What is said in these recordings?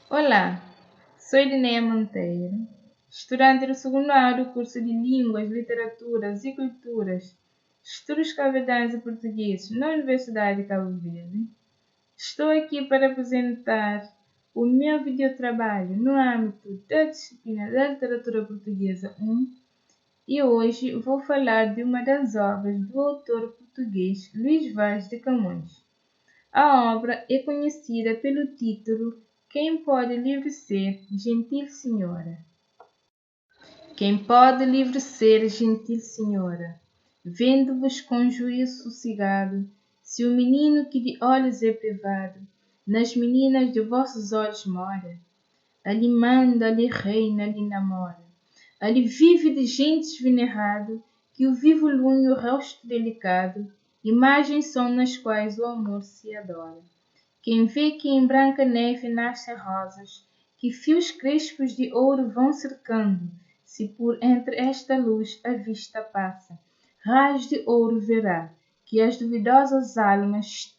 Olá, sou Linnea Monteiro, estudante do segundo ano do curso de Línguas, Literaturas e Culturas, Estudos Cabo-Verdianos e Portugueses na Universidade de Cabo Verde. Estou aqui para apresentar o meu videotrabalho no âmbito da disciplina da Literatura Portuguesa 1 e hoje vou falar de uma das obras do autor português Luís Vaz de Camões. A obra é conhecida pelo título Quem pode livre ser, gentil senhora? Quem pode livre ser, gentil senhora? Vendo-vos com juízo sossegado, se o menino que de olhos é privado, nas meninas de vossos olhos mora, ali manda, ali reina, ali namora, ali vive de gentes venerado, que o vivo lume o rosto delicado, imagens são nas quais o amor se adora. Quem vê que em branca neve nascem rosas, que fios crespos de ouro vão cercando, se por entre esta luz a vista passa, raios de ouro verá, que as duvidosas almas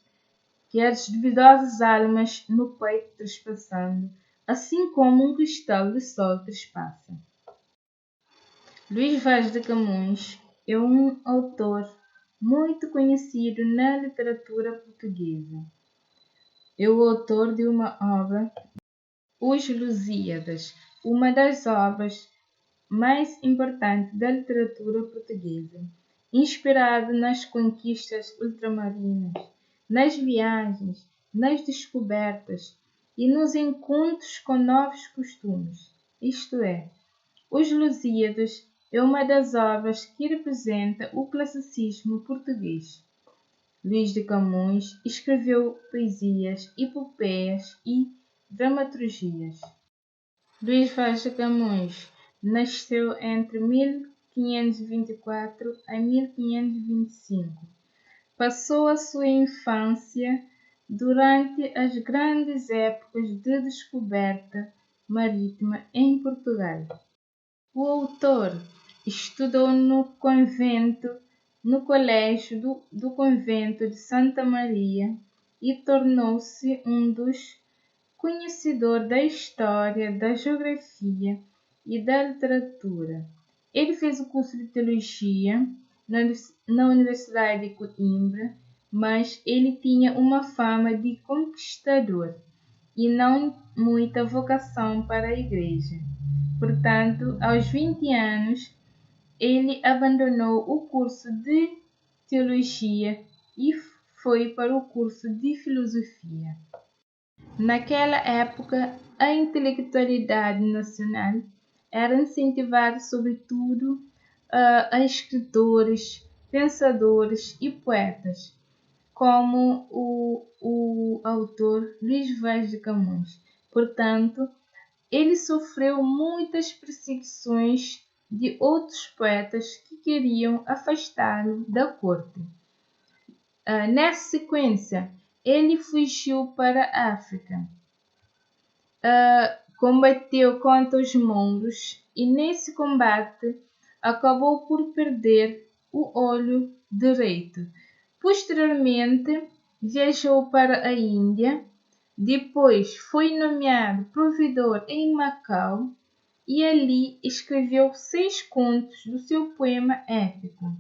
no peito trespassando, assim como um cristal de sol trespassa. Luís Vaz de Camões é um autor muito conhecido na literatura portuguesa. É o autor de uma obra, Os Lusíadas, uma das obras mais importantes da literatura portuguesa, inspirado nas conquistas ultramarinas, nas viagens, nas descobertas e nos encontros com novos costumes. Isto é, Os Lusíadas é uma das obras que representa o classicismo português. Luís de Camões escreveu poesias, epopeias e dramaturgias. Luís Vaz de Camões nasceu entre 1524 a 1525. Passou a sua infância durante as grandes épocas de descoberta marítima em Portugal. O autor estudou no colégio do convento de Santa Maria e tornou-se um dos conhecedores da história, da geografia e da literatura. Ele fez o curso de teologia na Universidade de Coimbra, mas ele tinha uma fama de conquistador e não muita vocação para a igreja. Portanto, aos 20 anos, ele abandonou o curso de teologia e foi para o curso de filosofia. Naquela época, a intelectualidade nacional era incentivada sobretudo a escritores, pensadores e poetas, como o autor Luís Vaz de Camões. Portanto, ele sofreu muitas perseguições de outros poetas que queriam afastá-lo da corte. Nessa sequência, ele fugiu para a África, combateu contra os mouros e nesse combate acabou por perder o olho direito. Posteriormente, viajou para a Índia. Depois foi nomeado provedor em Macau e ali escreveu 6 contos do seu poema épico.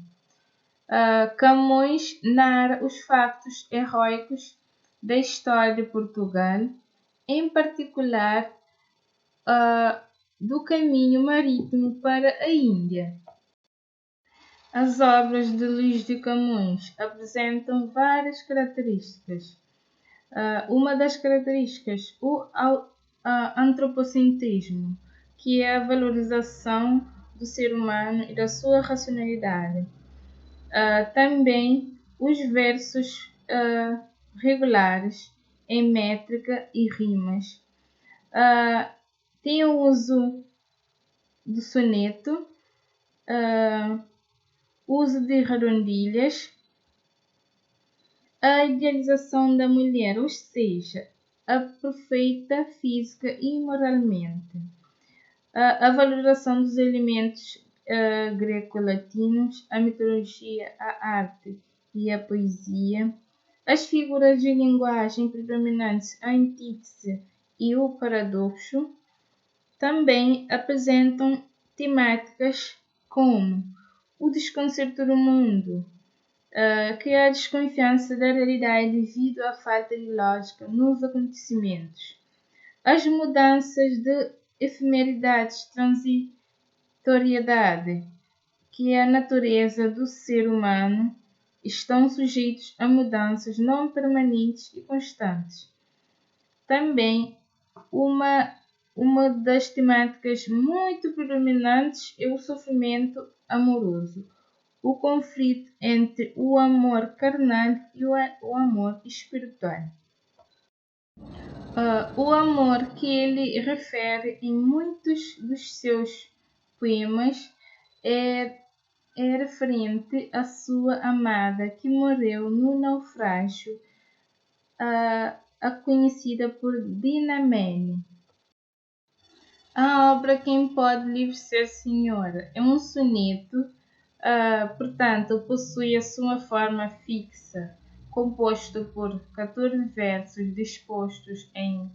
Camões narra os fatos heróicos da história de Portugal, em particular do caminho marítimo para a Índia. As obras de Luís de Camões apresentam várias características. Uma das características, o antropocentrismo, que é a valorização do ser humano e da sua racionalidade. Também os versos regulares em métrica e rimas. Tem o uso do soneto, uso de redondilhas, a idealização da mulher, ou seja, a perfeita física e moralmente, a valoração dos elementos greco-latinos, a mitologia, a arte e a poesia, as figuras de linguagem predominantes, a antítese e o paradoxo também apresentam temáticas como o desconcerto do mundo, que é a desconfiança da realidade devido à falta de lógica nos acontecimentos, as mudanças de efemeridades, transitoriedade, que é a natureza do ser humano, estão sujeitos a mudanças não permanentes e constantes. Também uma das temáticas muito predominantes é o sofrimento amoroso, o conflito entre o amor carnal e o amor espiritual. O amor que ele refere em muitos dos seus poemas é referente à sua amada que morreu no naufrágio, a conhecida por Dinamene. A obra Quem Pode Livre Ser Senhora é um soneto, portanto, possui a sua forma fixa, composto por 14 versos dispostos em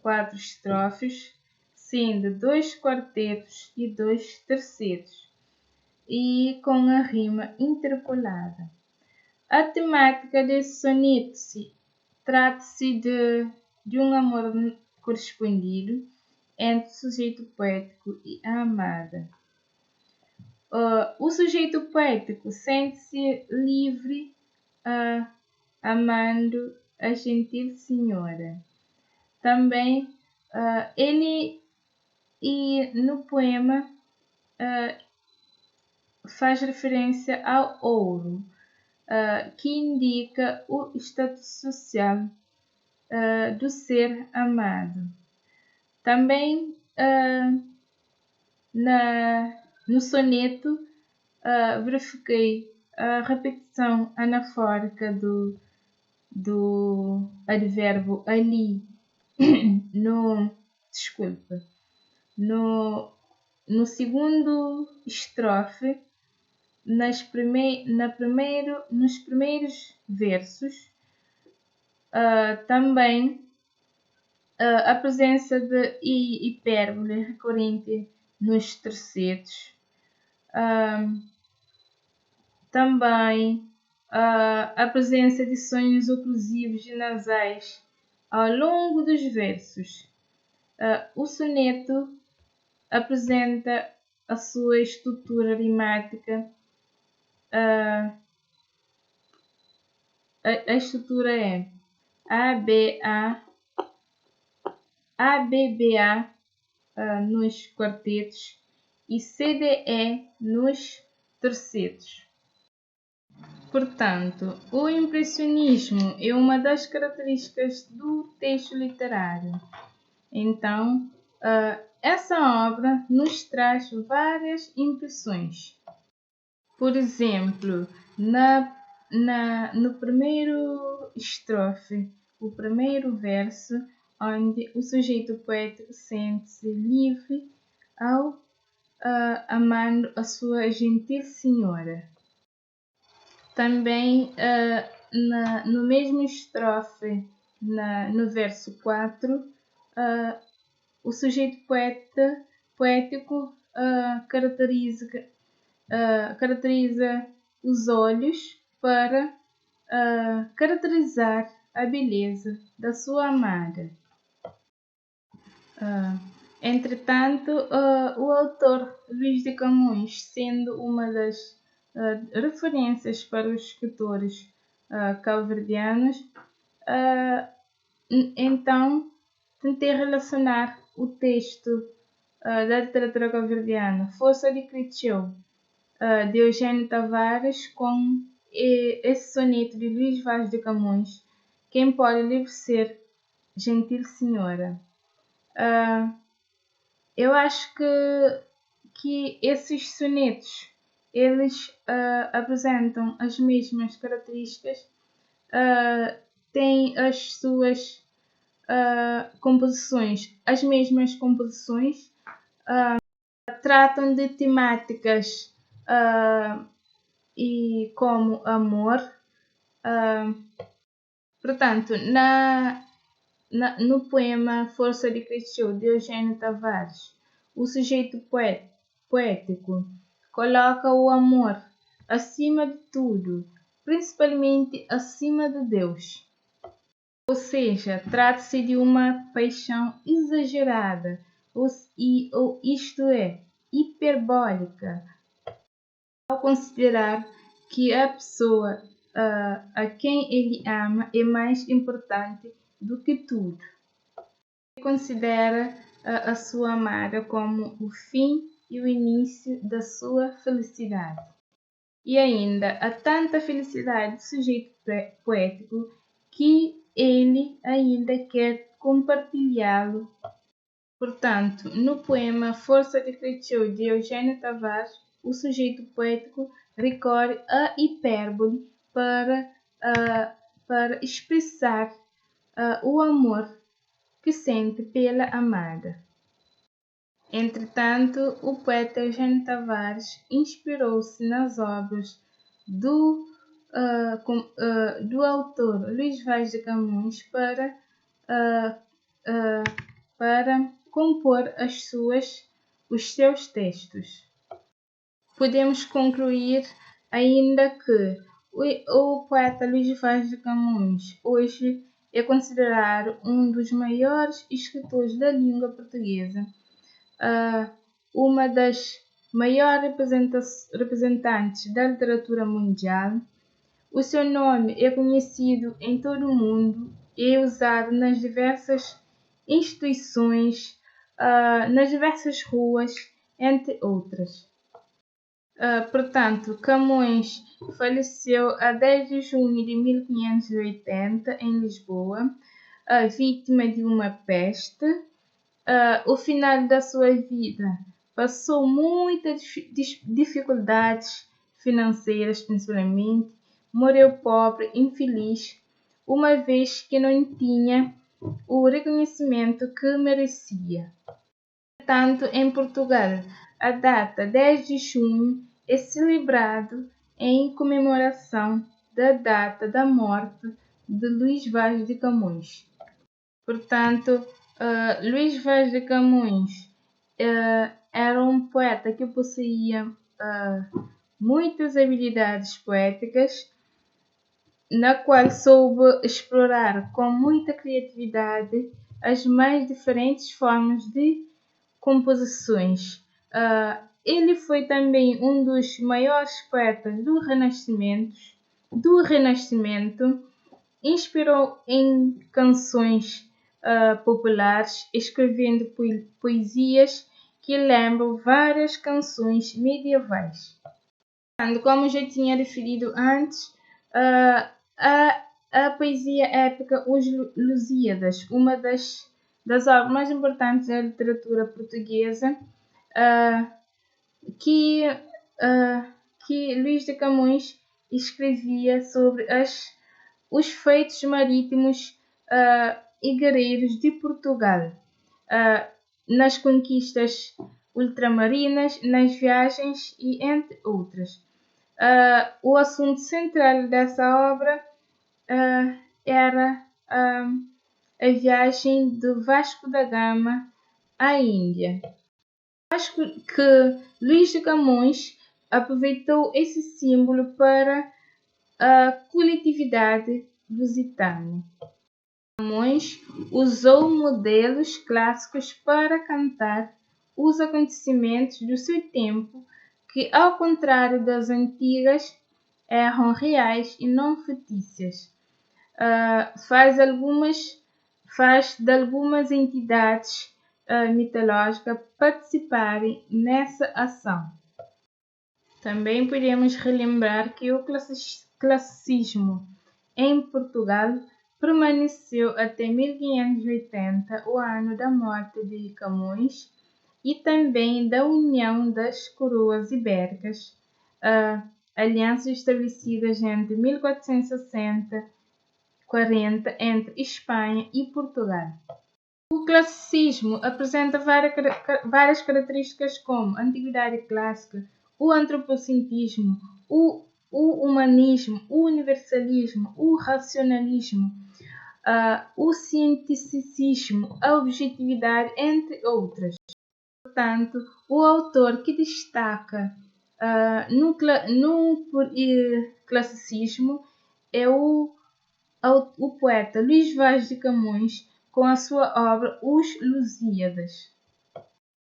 4 estrofes, sendo 2 quartetos e 2 tercetos, e com a rima interpolada. A temática desse soneto trata-se de um amor correspondido entre o sujeito poético e a amada. O sujeito poético sente-se livre, amando a gentil senhora. Também ele no poema faz referência ao ouro, que indica o status social do ser amado. Também no soneto verifiquei a repetição anafórica do advérbio ali no segundo estrofe, nos primeiros versos, também a presença de hipérbole recorrente nos tercetos, também a presença de sonhos oclusivos e nasais ao longo dos versos. O soneto apresenta a sua estrutura rimática. A estrutura é ABBA nos quartetos e CDE nos tercetos. Portanto, o impressionismo é uma das características do texto literário. Então, essa obra nos traz várias impressões. Por exemplo, no primeiro estrofe, o primeiro verso, onde o sujeito poético sente-se livre ao amando a sua gentil senhora. Também no mesmo estrofe, no verso 4, o sujeito poético caracteriza os olhos para caracterizar a beleza da sua amada. Entretanto, o autor Luís de Camões, sendo uma das referências para os escritores cabo-verdianos, então tentei relacionar o texto da literatura cabo-verdiana, Força de Cristiú, de Eugênio Tavares, com esse soneto de Luís Vaz de Camões, Quem Pode Livre Ser Gentil Senhora. Eu acho que esses sonetos eles apresentam as mesmas características, têm as suas composições, as mesmas composições, tratam de temáticas e como amor. Portanto, No poema Força de Cresceu, de Eugênio Tavares, o sujeito poético coloca o amor acima de tudo, principalmente acima de Deus. Ou seja, trata-se de uma paixão exagerada, isto é, hiperbólica, ao considerar que a pessoa a quem ele ama é mais importante do que tudo. Ele considera a sua amada como o fim e o início da sua felicidade. E ainda, há tanta felicidade do sujeito poético que ele ainda quer compartilhá-lo. Portanto, no poema Força de Cresceu, de Eugênio Tavares, o sujeito poético recorre à hipérbole para expressar o amor que sente pela amada. Entretanto, o poeta Eugênio Tavares inspirou-se nas obras do autor Luís Vaz de Camões para compor os seus textos. Podemos concluir ainda que o poeta Luís Vaz de Camões hoje é considerado um dos maiores escritores da língua portuguesa, uma das maiores representantes da literatura mundial. O seu nome é conhecido em todo o mundo e é usado nas diversas instituições, nas diversas ruas, entre outras. Portanto, Camões faleceu a 10 de junho de 1580 em Lisboa, vítima de uma peste. O final da sua vida passou muitas dificuldades financeiras, principalmente. Morreu pobre, infeliz, uma vez que não tinha o reconhecimento que merecia. Portanto, em Portugal, a data 10 de junho é celebrado em comemoração da data da morte de Luís Vaz de Camões. Portanto, Luís Vaz de Camões era um poeta que possuía muitas habilidades poéticas, na qual soube explorar com muita criatividade as mais diferentes formas de composições. Ele foi também um dos maiores poetas do Renascimento, inspirou em canções populares, escrevendo poesias que lembram várias canções medievais. Como já tinha referido antes, a poesia épica Os Lusíadas, uma das obras mais importantes da literatura portuguesa, que Luís de Camões escrevia sobre os feitos marítimos e guerreiros de Portugal, nas conquistas ultramarinas, nas viagens e entre outras. O assunto central dessa obra era a viagem de Vasco da Gama à Índia. Acho que Luís de Camões aproveitou esse símbolo para a coletividade lusitana. Camões usou modelos clássicos para cantar os acontecimentos do seu tempo, que, ao contrário das antigas, eram reais e não fictícias. Faz de algumas entidades mitológicas participarem nessa ação. Também podemos relembrar que o classicismo em Portugal permaneceu até 1580, o ano da morte de Camões, e também da união das coroas ibéricas, alianças estabelecidas entre 1460 40 entre Espanha e Portugal. O classicismo apresenta várias características como a antiguidade clássica, o antropocentrismo, o humanismo, o universalismo, o racionalismo. o cientificismo, a objetividade, entre outras. Portanto, o autor que destaca no classicismo é o poeta Luís Vaz de Camões, com a sua obra Os Lusíadas.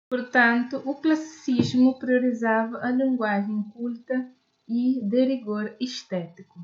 Portanto, o classicismo priorizava a linguagem culta e de rigor estético.